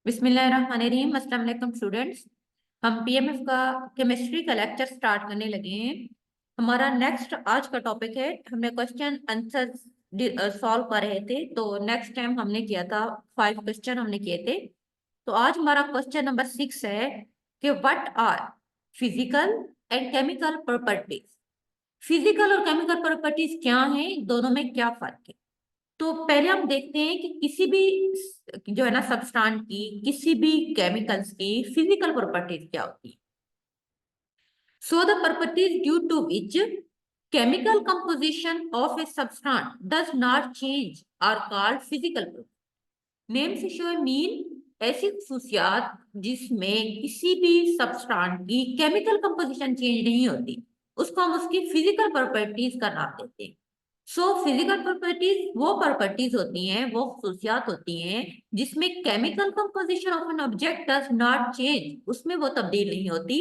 बिस्मिल्लाहिर्रहमानिर्रहीम। अस्सलाम वालेकुम स्टूडेंट्स। हम पीएमएफ का केमिस्ट्री का लेक्चर स्टार्ट करने लगे हैं। हमारा नेक्स्ट आज का टॉपिक है, हमने क्वेश्चन आंसर सॉल्व कर रहे थे। तो नेक्स्ट टाइम हमने किया था 5 क्वेश्चन हमने किए थे। तो आज हमारा क्वेश्चन नंबर 6 है कि what are physical and chemical properties. Physical और केमिकल प्रॉपर्टीज क्या हैं, दोनों में क्या फर्क है। तो पहले हम देखते हैं कि किसी भी जो है ना सब्सटेंस की, किसी भी केमिकल्स की फिजिकल प्रॉपर्टीज क्या होती है। So the properties due to which chemical composition of a substance does not change are called physical property. Name से शो मीन ऐसी खसूसियात जिसमें किसी भी सब्सटेंस की केमिकल कंपोजिशन चेंज नहीं होती, उसको हम उसकी फिजिकल प्रॉपर्टीज का नाम देते हैं। सो फिजिकल प्रॉपर्टीज वो प्रॉपर्टीज होती हैं, वो खसूसियात होती हैं जिसमें chemical composition of an object does not change, उसमें वो तब्दील नहीं होती,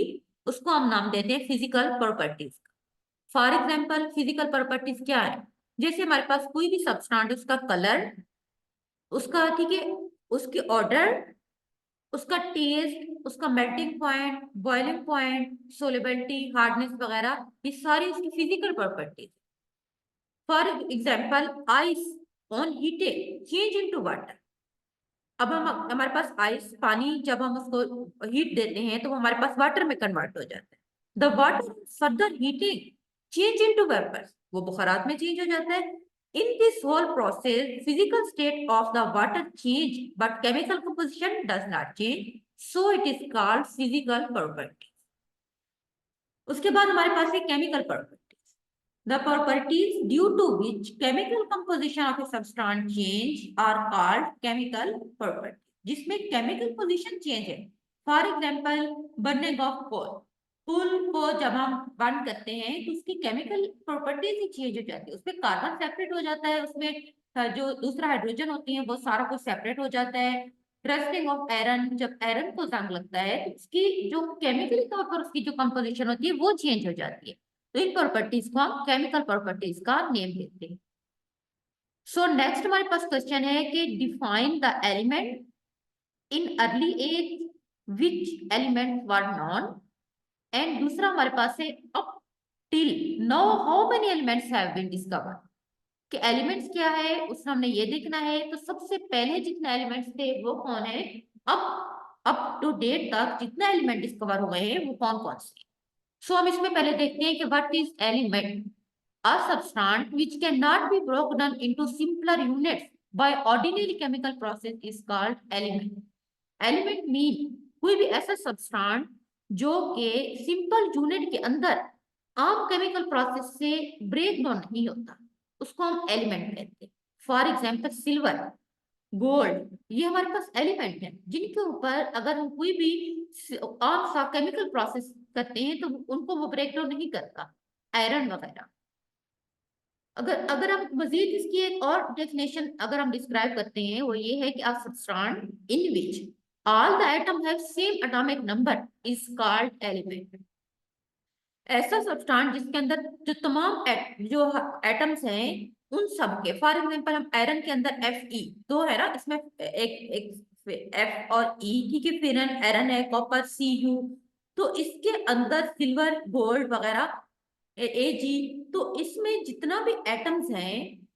उसको हम नाम देते हैं physical properties. For example physical properties क्या है, जैसे हमारे पास कोई भी सब्सटेंस, उसका कलर, उसका ठीक है, उसकी ऑर्डर, उसका टेस्ट, उसका melting point, boiling point, solubility, hardness वगैरह, ये सारी उसकी physical properties. For example ice on heated change into water. अब हम हमारे पास आइस पानी, जब हम उसको हीट देते हैं तो वो हमारे पास वाटर में कन्वर्ट हो जाता है। The water further heating change into vapours, वो बुखारात में चेंज हो जाता है। In this whole process physical state of the water change but chemical composition does not change, so it is called physical property. उसके बाद हमारे पास है chemical property. The properties due to which chemical composition of a substance change are called chemical properties, जिसमें chemical position change है। For example, burning of coal, coal को जब हम बर्न करते हैं तो उसकी chemical properties ही change हो जाती है, उसमें कार्बन सेपरेट हो जाता है, उसमें जो दूसरा हाइड्रोजन होती है वो सारा कुछ सेपरेट हो जाता है। रस्टिंग ऑफ आयरन, जब आयरन को जंग लगता है तो उसकी जो केमिकली तौर पर उसकी जो कंपोजिशन होती है वो चेंज हो जाती है। तो इन प्रॉपर्टीज को हम केमिकल प्रॉपर्टीज का नेम देते हैं। सो नेक्स्ट हमारे पास क्वेश्चन है कि define the element in early age which element were known. And दूसरा हमारे पास है up till now how many elements have been discovered, कि एलिमेंट्स क्या है उसमें हमने ये देखना है। तो सबसे पहले जितने एलिमेंट्स थे वो कौन है, अप टू डेट तक जितने एलिमेंट डिस्कवर हुए हैं वो कौन कौन से। सो हम इसमें पहले देखते हैं कि what is element. A substance which cannot be broken into simpler units by ordinary chemical process is called element. Element mean कोई भी ऐसा substance जो कि सिंपल यूनिट के अंदर आम केमिकल प्रोसेस से ब्रेक डाउन नहीं होता, उसको हम एलिमेंट कहते हैं। फॉर एग्जाम्पल सिल्वर, गोल्ड, ये हमारे पास एलिमेंट है जिनके ऊपर अगर हम कोई भी आम सा केमिकल प्रोसेस करते हैं तो उनको वो ब्रेक डाउन नहीं करता। आयरन वगैरह, अगर अगर हम मजीद इसकी एक और डेफिनेशन अगर हम डिस्क्राइब करते हैं वो ये है कि a substance in which all the atom have same atomic number is called element। ऐसा सब्सटेंस जिसके अंदर जो तमाम जो एटम्स हैं उन सब के, फॉर एग्जांपल हम आयरन के अंदर Fe दो है ना, इसमें एक एक F और E, ठीक है, फिर आयरन है कॉपर Cu, तो इसके अंदर सिल्वर गोल्ड वगैरह Ag, तो इसमें जितना भी एटम्स हैं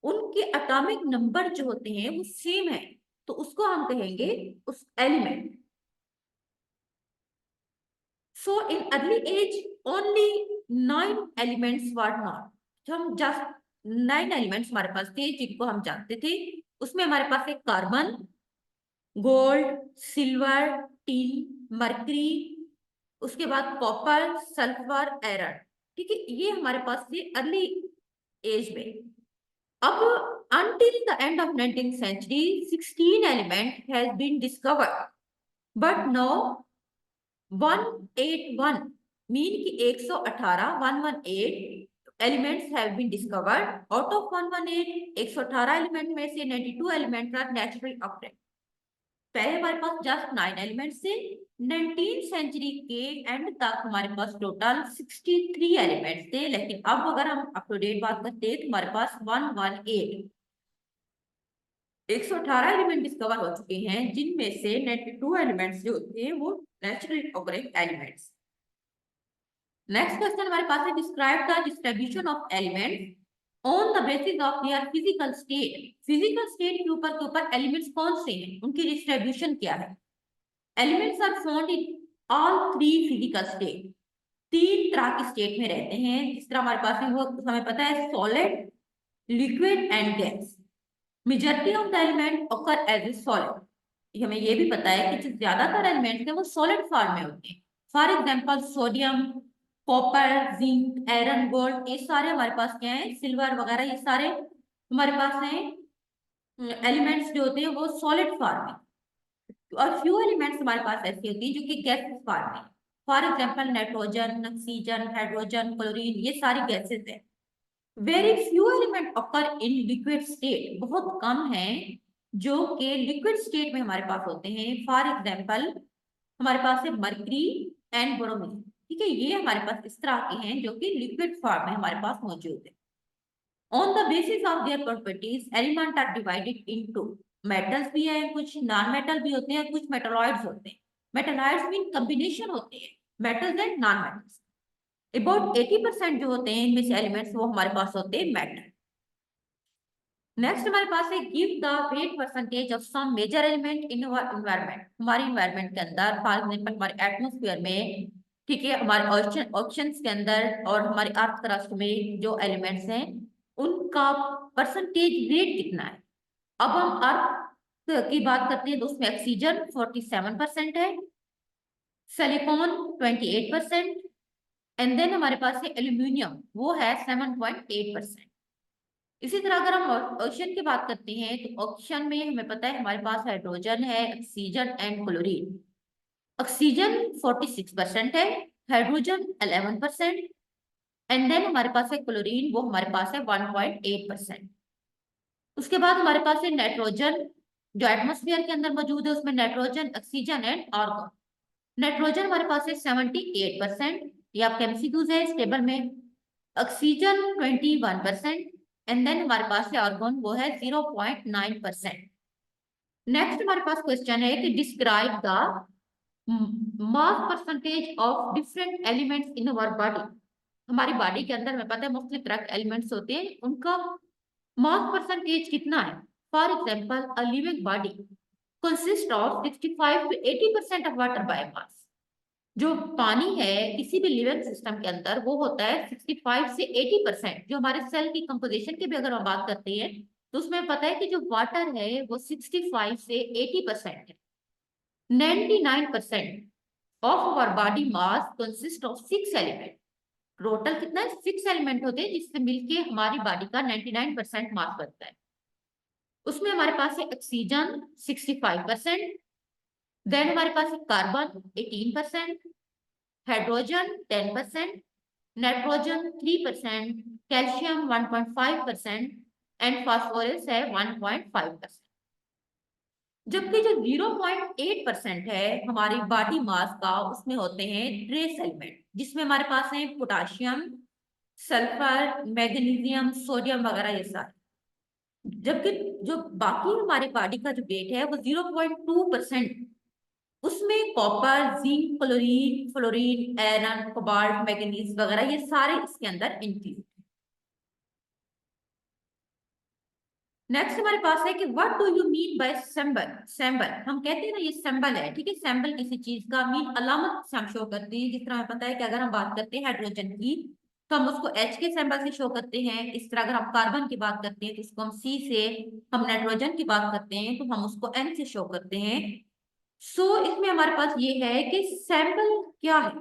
उनके एटॉमिक नंबर जो होते हैं वो सेम है, तो उसको हम कहेंगे उस element. So in early age only 9 elements were not, जो हम जस्ट 9 एलिमेंट्स हमारे पास थे जिनको हम जानते थे। उसमें हमारे पास एक carbon, gold, silver, tin, mercury, उसके बाद कॉपर, सल्फर, आयरन, ठीक है, ये हमारे पास थे अर्ली एज में। अब until the end of 19th century 16 element has been discovered, but now 181 mean कि 118 118 elements have been discovered। out of 118 118 element में से 92 एलिमेंट आर नेचुरल ऑकरेंस। पहले हमारे पास जस्ट 9 एलिमेंट्स थे, 19th सेंचुरी के एंड तक हमारे पास टोटल 63 एलिमेंट्स थे, लेकिन अब अगर हम अप टू डेट बात करते हैं तो हमारे पास 118 118 एलिमेंट डिस्कवर हो चुके हैं, जिनमें से 92 एलिमेंट्स जो होते हैं वो naturally occurring elements. Next question हमारे पास है, describe the distribution of elements on the basis of their physical state. Physical state के ऊपर एलिमेंट्स कौन से हैं, उनकी डिस्ट्रीब्यूशन क्या है। Elements are found in all three physical state. तीन तरह की स्टेट में रहते हैं। जिस तरह हमारे पास है वो हमें पता है, solid, liquid and gas. Majority of the element occur as a solid. हमें ये भी पता है कि जो ज्यादातर एलिमेंट्स हैं वो सॉलिड फॉर्म में होते हैं। For example sodium, copper, zinc, iron, gold, ये सारे हमारे पास क्या है, सिल्वर वगैरह, ये सारे हमारे पास हैं एलिमेंट्स जो होते हैं वो सॉलिड फॉर्म में। और फ्यू एलिमेंट्स हमारे पास ऐसे होती हैं जो कि गैसेस फॉर्म में। For example nitrogen, oxygen, hydrogen, chlorine, ये सारी गैसेस हैं। Very few element occur in liquid state, बहुत कम है जो कि लिक्विड स्टेट में हमारे पास होते हैं। फॉर एग्जांपल हमारे पास है मर्करी एंड ब्रोमीन। ठीक है, ये हमारे पास इस तरह के हैं जो कि लिक्विड फॉर्म में हमारे पास मौजूद है। On the basis of their properties element are divided into, metals भी हैं, कुछ नॉन मेटल भी होते हैं, कुछ मेटलॉइड्स होते हैं। मेटलॉइड्स मीन कॉम्बिनेशन होते हैं metals and non metals. About 80% जो होते हैं इनमें से एलिमेंट्स वो हमारे पास होते हैं मेटल। नेक्स्ट हमारे पास है, give the weight percentage of some major element in our environment. हमारी एनवायरनमेंट के अंदर, फॉर एग्जांपल हमारे एटमॉस्फेयर में, ठीक है, हमारे ओशंस के अंदर और हमारे अर्थ क्रस्ट में जो एलिमेंट्स हैं उनका परसेंटेज रेट कितना है। अब हम अर्थ की बात करते हैं तो उसमें ऑक्सीजन 47% है, सिलिकॉन 28%, एंड देन हमारे पास है एल्यूमिनियम, वो है 7.8%। इसी तरह अगर हम ऑक्सीजन की बात करते हैं तो ऑक्सीजन में हमें पता है हमारे पास हाइड्रोजन है, ऑक्सीजन एंड क्लोरीन। ऑक्सीजन 46% है, हाइड्रोजन 11%, एंड देन हमारे पास है क्लोरीन, वो हमारे पास है 1.8%। उसके बाद हमारे पास है नाइट्रोजन, जो एटमॉस्फेयर के अंदर मौजूद है, उसमें nitrogen, oxygen and argon. Nitrogen हमारे पास है 78%, ये आपके एमसीक्यूज है इस टेबल में। ऑक्सीजन 21%, एंड देन हमारे पास है आर्गन, वो है 0.9%। नेक्स्ट हमारे पास क्वेश्चन है कि describe the mass percentage of different elements in our body. हमारी बॉडी के अंदर हमें पता है मुख्तलिफ तरह के एलिमेंट्स होते हैं, उनका मास परसेंटेज कितना है। For example a living body consist of 65 to 80% of water biomass. जो पानी है किसी भी लिविंग सिस्टम के अंदर वो होता है 65 से 80%। जो हमारे सेल की कंपोजिशन की भी अगर हम बात करते हैं तो उसमें पता है कि जो वाटर है वो 65 से 80% है। 99% of our body mass consist of 6 element. Total कितना है, 6 एलिमेंट होते हैं जिससे मिलके हमारी बॉडी का 99% मास बनता है। उसमें हमारे पास है ऑक्सीजन 65%, देन हमारे पास है carbon 18%, hydrogen 10%, nitrogen 3%, calcium 1.5% and phosphorus है 1.5%। जबकि जो 0.8% है हमारी बॉडी मास का, उसमें होते हैं ट्रेस एलिमेंट, जिसमें हमारे पास है पोटाशियम, सल्फर, मैग्नीशियम, सोडियम वगैरह ये सारे। जबकि जो बाकी हमारे बॉडी का जो वेट है वो 0.2%, उसमें copper, zinc, chlorine, fluorine, iron, cobalt, manganese वगैरह ये सारे इसके अंदर इंक्लूड। नेक्स्ट हमारे पास है कि what do you mean by symbol. Symbol हम कहते हैं ना, ये सिंबल है, ठीक है। सिंबल किसी चीज का मीन अलामत से हम शो करते हैं। जिस तरह हमें पता है कि अगर हम बात करते हैं हाइड्रोजन की तो हम उसको H के सिंबल से शो करते हैं। इस तरह अगर हम कार्बन की बात करते हैं तो उसको हम C से, हम नाइट्रोजन की बात करते हैं तो हम उसको N से शो करते हैं। सो इसमें हमारे पास ये है कि सिंबल क्या है।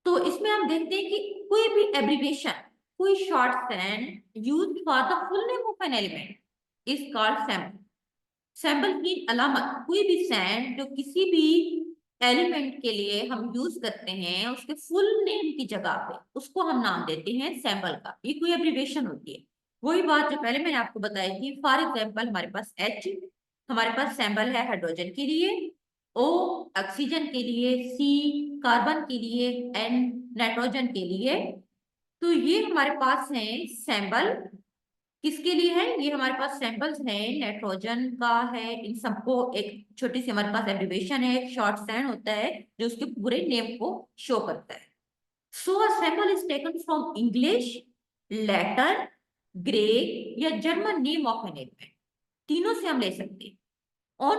तो इसमें हम देखते हैं कि कोई भी एब्रिविएशन, कोई short hand used for the full name of an element is called symbol. Symbol की अलामत, कोई भी सैंड जो किसी भी एलिमेंट के लिए हम यूज करते हैं उसके फुल नेम की जगह पे उसको हम नाम देते हैं सिंबल का। ये कोई एब्रिविएशन होती है। वही बात जो पहले मैंने आपको बताई थी। फॉर एग्जांपल हमारे पास H, हमारे पास सिंबल है हाइड्रोजन के लिए, O ऑक्सीजन के लिए, C कार्बन के लिए, N नाइट्रोजन के लिए। तो ये हमारे पास है सिंबल किसके लिए है? ये हमारे पास सैंपल्स हैं, नाइट्रोजन का है। इन सबको एक छोटी सी हमारे पास एब्रिविएशन है, एक शॉर्ट हैंड होता है जो उसके पूरे नेम को शो करता है। So a sample is taken from English, Latin, Greek या German name of an element, तीनों से हम ले सकते हैं। ऑन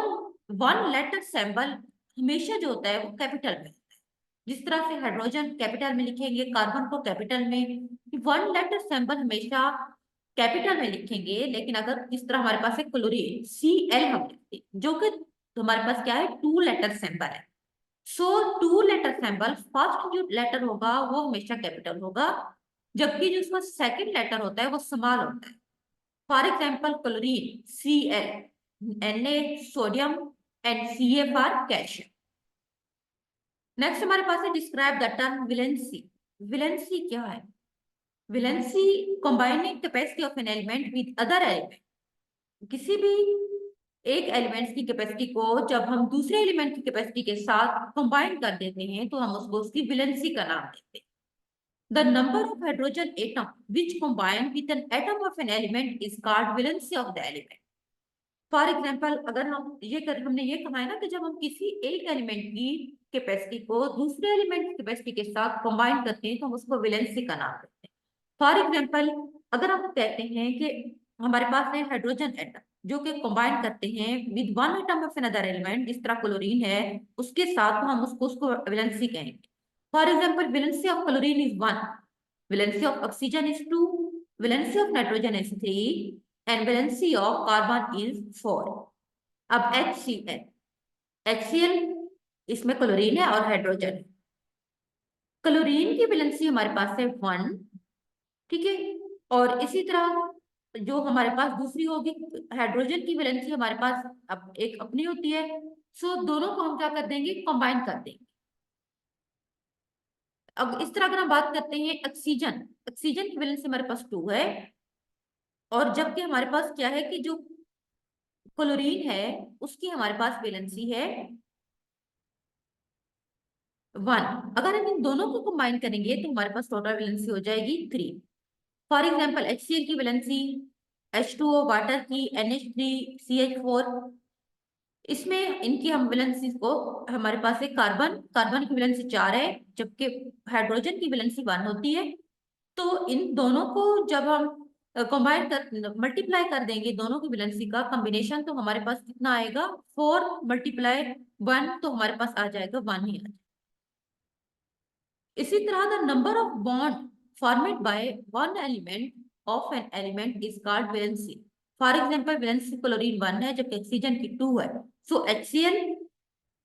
वन लेटर सैंपल हमेशा जो होता है वो कैपिटल में होता है। जिस तरह से हाइड्रोजन कैपिटल में लिखेंगे, कार्बन को कैपिटल में, वन लेटर सैंपल हमेशा कैपिटल में लिखेंगे। लेकिन अगर इस तरह हमारे पास है क्लोरीन, Cl हम लिखते हैं, जो कि हमारे पास क्या है, टू लेटर सैंपल है। सो टू लेटर सैंपल, फर्स्ट जो लेटर होगा वो हमेशा कैपिटल होगा, जबकि जो उसका सेकंड लेटर होता है वो स्मॉल होता है। For example chlorine Cl, Na sodium and Ca for calcium. Next हमारे पास है describe the term valency. Valency क्या है? Valency combining capacity of an element with other element. किसी भी एक एलिमेंट्स की कैपेसिटी को जब हम दूसरे एलिमेंट की कैपेसिटी के साथ कंबाइन कर देते हैं तो हम उसको उसकी वैलेंसी का नाम देते हैं। The number of hydrogen atom which combine with an atom of an element is called valency of the element. For example अगर हम हमने ये कहा है ना कि जब हम किसी एक एलिमेंट की कैपेसिटी को दूसरे एलिमेंट की कैपेसिटी के साथ कंबाइन करते हैं तो हम उसको वैलेंसी का नाम देते हैं। फॉर एग्जाम्पल अगर हम कहते हैं कि हमारे पास है हाइड्रोजन एटम जो कि कंबाइन करते हैं with one atom of another element, जिस तरह क्लोरीन है उसके साथ, तो हम उसको वैलेंसी कहेंगे। For example valency of chlorine is 1, valency of oxygen is 2, valency of nitrogen is 3 and valency of carbon is 4. अब HCl, HCl इसमें क्लोरीन है और हाइड्रोजन। क्लोरीन की वैलेंसी हमारे पास है 1, ठीक है। और इसी तरह जो हमारे पास दूसरी होगी हाइड्रोजन की वैलेंसी हमारे पास अब एक अपनी होती है। सो दोनों को हम क्या कर देंगे, कंबाइन कर देंगे। अब इस तरह अगर हम बात करते हैं ऑक्सीजन, ऑक्सीजन की वैलेंसी हमारे पास 2 है, और जबकि हमारे पास क्या है कि जो क्लोरीन है उसकी हमारे पास वैलेंसी है 1। अगर हम इन दोनों को कंबाइन करेंगे तो हमारे पास टोटल वैलेंसी हो जाएगी 3। फॉर एग्जांपल HCl की वैलेंसी, H2O वाटर की, NH3CH4, इसमें इनकी हम वैलेंसी को, हमारे पास है कार्बन, कार्बन की वैलेंसी 4 है जबकि हाइड्रोजन की वैलेंसी 1 होती है। तो इन दोनों को जब हम कंबाइन कर मल्टीप्लाई कर देंगे दोनों की वैलेंसी का कॉम्बिनेशन, तो हमारे पास कितना आएगा, 4 मल्टीप्लाई 1, तो हमारे पास आ जाएगा 1 ही आ जाएगा। इसी तरह the number of bond formed by one element of an element is called valency. For example valency chlorine 1 है जबकि ऑक्सीजन की 2 है। सो HCl,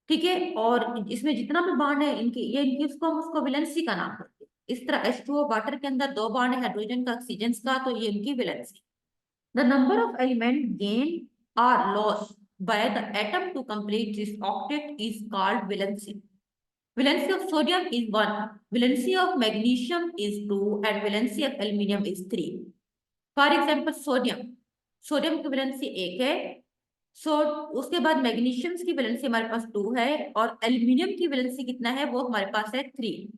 ठीक है, और इसमें जितना भी बॉन्ड है इनकी, ये इनकी उसको हम उसको वैलेंसी का नाम देते हैं। इस तरह H2O वाटर के अंदर 2 बॉन्ड है हाइड्रोजन का, ऑक्सीजन का, तो ये इनकी valency. The number of element gain or loss by the atom to complete this octet is called valency. Valency of sodium is 1, valency of magnesium is 2, and valency of aluminium is 3. For example, sodium, sodium की valency 1 है। सो उसके बाद magnesium की valency हमारे पास 2 है, और aluminium की valency कितना है, वो हमारे पास है 3।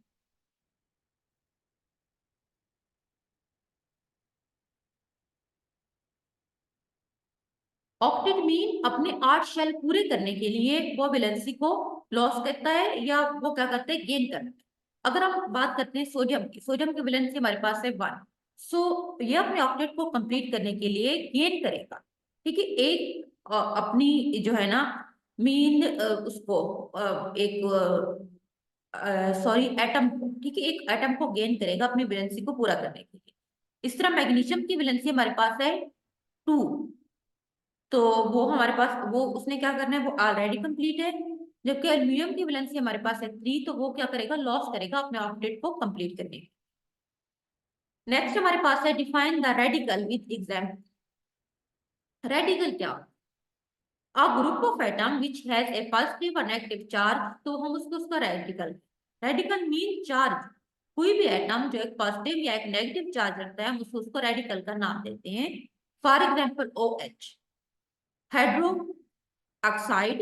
ऑक्टेट मीन अपने 8 शेल पूरे करने के लिए वो वैलेंसी को लॉस करता है या वो क्या करता है, गेन करता है। अगर हम बात करते हैं सोडियम की, सोडियम की वैलेंसी हमारे पास है 1। सो ये अपने ऑक्टेट को कंप्लीट करने के लिए गेन करेगा, ठीक है, एक अपनी जो है ना मीन उसको एक सॉरी एटम को, ठीक है, एक एटम को गेन करेगा अपनी वैलेंसी को पूरा करने के लिए। इस तरह मैग्नीशियम की वैलेंसी हमारे पास है 2, तो वो हमारे पास, वो उसने क्या करना है, वो ऑलरेडी कंप्लीट है। जबकि एल्यूमिनियम की वैलेंसी हमारे पास है 3, तो वो क्या करेगा, लॉस करेगा अपने ऑक्टेट को कंप्लीट करने के। नेक्स्ट हमारे पास है define the radical with example. Radical क्या, a group of atom which has a positive और नेगेटिव चार्ज, तो हम उसको उसका रेडिकल, रेडिकल मीन चार्ज। कोई भी एटम जो एक पॉजिटिव या एक नेगेटिव चार्ज रखता है हम उसको रेडिकल का नाम देते हैं। For example OH, hydro oxide,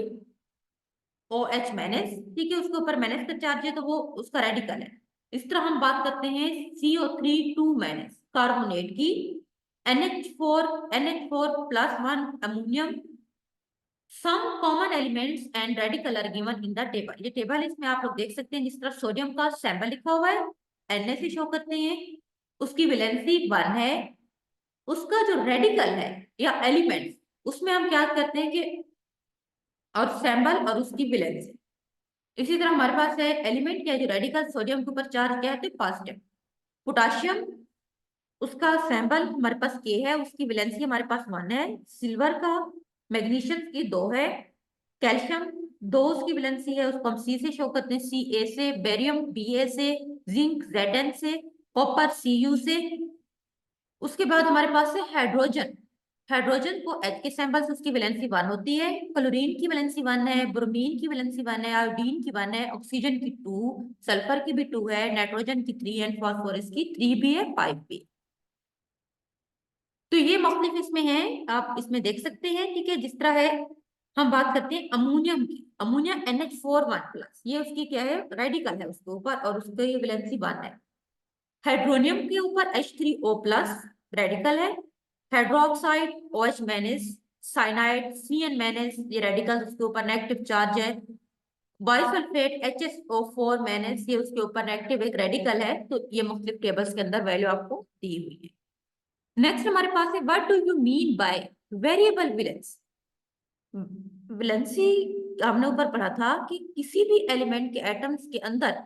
OH minus, ठीक है, उसके ऊपर माइनस का चार्ज है तो वो उसका रेडिकल है। इस तरह हम बात करते हैं CO3 2 माइनस कार्बोनेट की, NH4 plus 1 ammonium. Some common elements and radical are given in the table. ये टेबल इसमें आप लोग देख सकते हैं, जिस तरह सोडियम का सैंपल लिखा हुआ है Na से शो करते हैं, उसकी वैलेंसी 1 है। उसका जो रेडिकल है या एलिमेंट, उसमें हम क्या करते हैं कि और सैंपल और उसकी वैलेंसी। इसी तरह हमारे पास है एलिमेंट क्या है, जो रेडिकल सोडियम के ऊपर चार्ज क्या है तो पॉजिटिव। पोटाशियम, उसका सैंपल हमारे पास के है, उसकी वैलेंसी हमारे पास 1 है। सिल्वर का, मैग्नीशियम की 2 है। कैल्शियम 2 उसकी वैलेंसी है, उसको हम सी से शो करते हैं, Ca से। बेरियम Ba से। जिंक Zn से। कॉपर Cu से। उसके बाद हमारे पास है हाइड्रोजन। हाइड्रोजन को H के सैंपल से उसकी वैलेंसी 1 होती है। क्लोरीन की वैलेंसी 1 है। ब्रोमीन की वैलेंसी 1 है। आयोडीन की 1 है। ऑक्सीजन की 2। सल्फर की भी 2 है। नाइट्रोजन की 3 एंड फास्फोरस की 3 भी है, 5 भी। तो ये मुख्तलिफ इसमें है, आप इसमें देख सकते हैं। ठीक है, जिस तरह है हम बात करते हैं अमोनियम की। अमोनिया NH4 1 प्लस, ये उसकी क्या है, रेडिकल है उसके ऊपर, और उसकी वैलेंसी 1 है। हाइड्रोनियम के ऊपर H3O प्लस रेडिकल है। Hydroxide OH minus, cyanide CN minus, ये रेडिकल उसके ऊपर नेगेटिव चार्ज है। बाइसल्फेट HSO4 माइनस, ये उसके ऊपर नेगेटिव एक रेडिकल है। तो ये मुख्तलिफ टेबल्स के अंदर वैल्यू आपको दी हुई है। नेक्स्ट हमारे पास है what do you mean by variable valence. Valency हमने ऊपर पढ़ा था कि किसी भी एलिमेंट के एटम्स के अंदर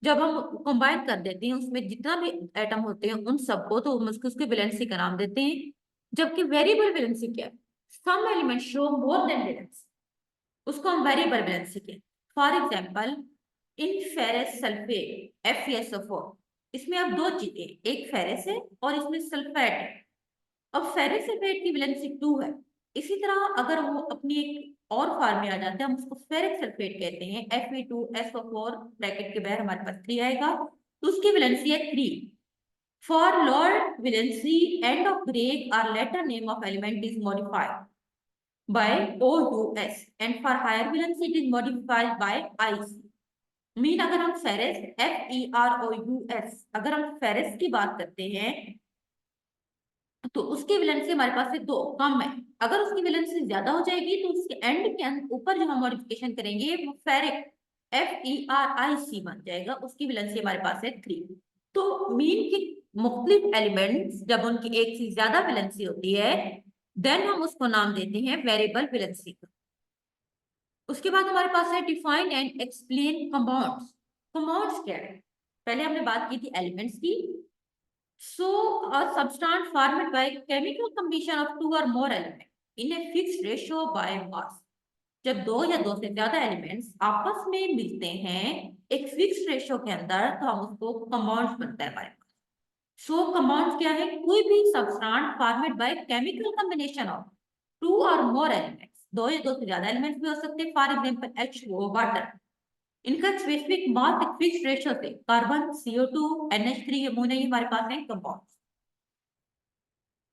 जब हम कंबाइन कर देते हैं, उसमें जितना भी एटम होते हैं उन सबको, तो हम उसको उसके वैलेंसी का नाम देते हैं। जबकि वेरिएबल वैलेंसी क्या है, some element show more than valency, उसको हम वेरिएबल वैलेंसी कहते हैं। For example in ferrous sulphate FeSO4, इसमें अब 2 चीजें, एक फेरस है और इसमें सल्फेट है। अब फेरस सल्फेट की वैलेंसी 2 है। इसी तरह अगर वो अपनी एक और फॉर्म में आ जाते हैं, हम उसको फेरिक सल्फेट कहते हैं। Fe2SO4 ब्रैकेट के बाहर हमारे पास 3 आएगा, तो उसकी वैलेंसी है 3। For lower valency end of break or later name of element is modified by OUS and for higher valency it is modified by IC। Mean अगर हम फेरस FeROUS, अगर हम फेरस की बात करते हैं तो उसकी वैलेंसी हमारे पास से 2 कम है। अगर उसकी वैलेंसी ज्यादा हो जाएगी तो उसके एंड के ऊपर जो हम मॉडिफिकेशन करेंगे वो फेरिक FeRiC बन जाएगा, उसकी वैलेंसी हमारे पास है 3। तो मीन के मुख्तलिफ एलिमेंट्स जब उनकी एक से ज्यादा वैलेंसी होती है, देन हम उसको नाम देते हैं वेरिएबल वैलेंसी का। उसके बाद हमारे पास है define and explain compounds. Compounds क्या है, पहले हमने बात की थी एलिमेंट्स की। So, a substance formed by chemical combination of 2 or more elements in a fixed ratio by mass। जब 2 या 2 से ज्यादा एलिमेंट्स आपस में मिलते हैं एक फिक्स रेशियो के अंदर, तो हम उसको कंपाउंड्स बनता है हमारे पास। सो कंपाउंड्स क्या है, कोई भी substance formed by chemical combination of 2 और मोर एलिमेंट्स, 2 या 2 से ज्यादा एलिमेंट्स भी हो सकते हैं। फॉर एग्जांपल H2O वाटर, इनका स्पेसिफिक मास एक फिक्स रेशियो से कार्बन CO2 NH3 अमोनिया, ये हमारे पास है compound.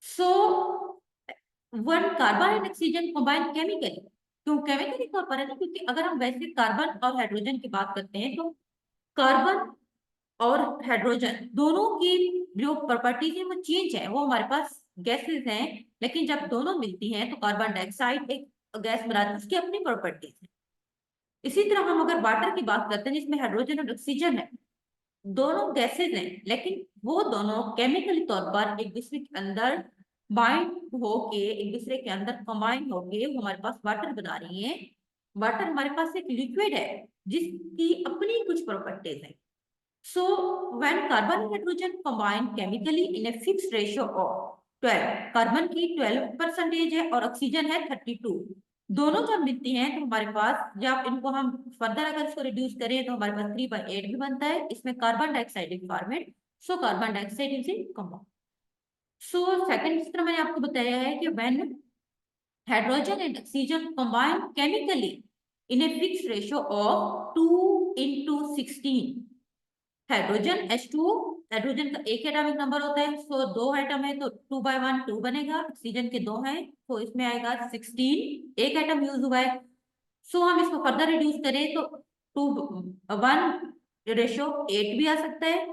So one carbon and oxygen combine chemically. क्यों केमिकली तौर पर है ना, क्योंकि अगर हम वैसे कार्बन और हाइड्रोजन की बात करते हैं तो कार्बन और हाइड्रोजन दोनों की जो प्रॉपर्टीज है वो चेंज है, वो हमारे पास गैसेस हैं। लेकिन जब दोनों मिलती हैं तो कार्बन डाइऑक्साइड एक गैस बनाती है, उसकी अपनी प्रॉपर्टीज है। इसी तरह हम अगर वाटर की बात करते हैं जिसमें हाइड्रोजन और ऑक्सीजन है, दोनों गैसेज हैं, लेकिन वो दोनों केमिकली तौर पर एक दूसरे के अंदर बाइंड होके एक दूसरे के अंदर कंबाइन होके वो हमारे पास वाटर बना रही हैं। वाटर हमारे पास एक लिक्विड है जिसकी अपनी कुछ प्रॉपर्टीज है। So when carbon and hydrogen combine chemically in a fixed ratio of 12, carbon की 12% है और ऑक्सीजन है 32, दोनों जब मिलती हैं तो हमारे पास, जब इनको हम फर्दर अगर इसको रिड्यूस करें तो हमारे पास 3/8 भी बनता है। इसमें कार्बन डाइऑक्साइड एक format, so carbon dioxide is in compound. So second चित्र मैंने आपको बताया है कि when hydrogen and oxygen combine chemically in a fixed ratio of 2:16, hydrogen H2O, hydrogen का एक एटॉमिक नंबर होता है, सो 2 एटम है तो 2/1 2 बनेगा। ऑक्सीजन के 2 हैं तो इसमें आएगा 16, एक एटम यूज हुआ है। सो हम इसको फर्दर रिड्यूस करें तो 2:1 रेशियो 8 भी आ सकता है,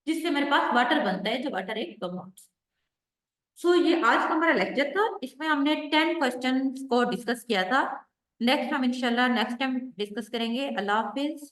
जिससे मेरे पास वाटर बनता है, जो वाटर एक कंपाउंड। सो ये आज का हमारा लेक्चर था, इसमें हमने 10 क्वेश्चन को डिस्कस किया था। नेक्स्ट हम इंशाल्लाह नेक्स्ट टाइम डिस्कस करेंगे। अल्लाह हाफिज।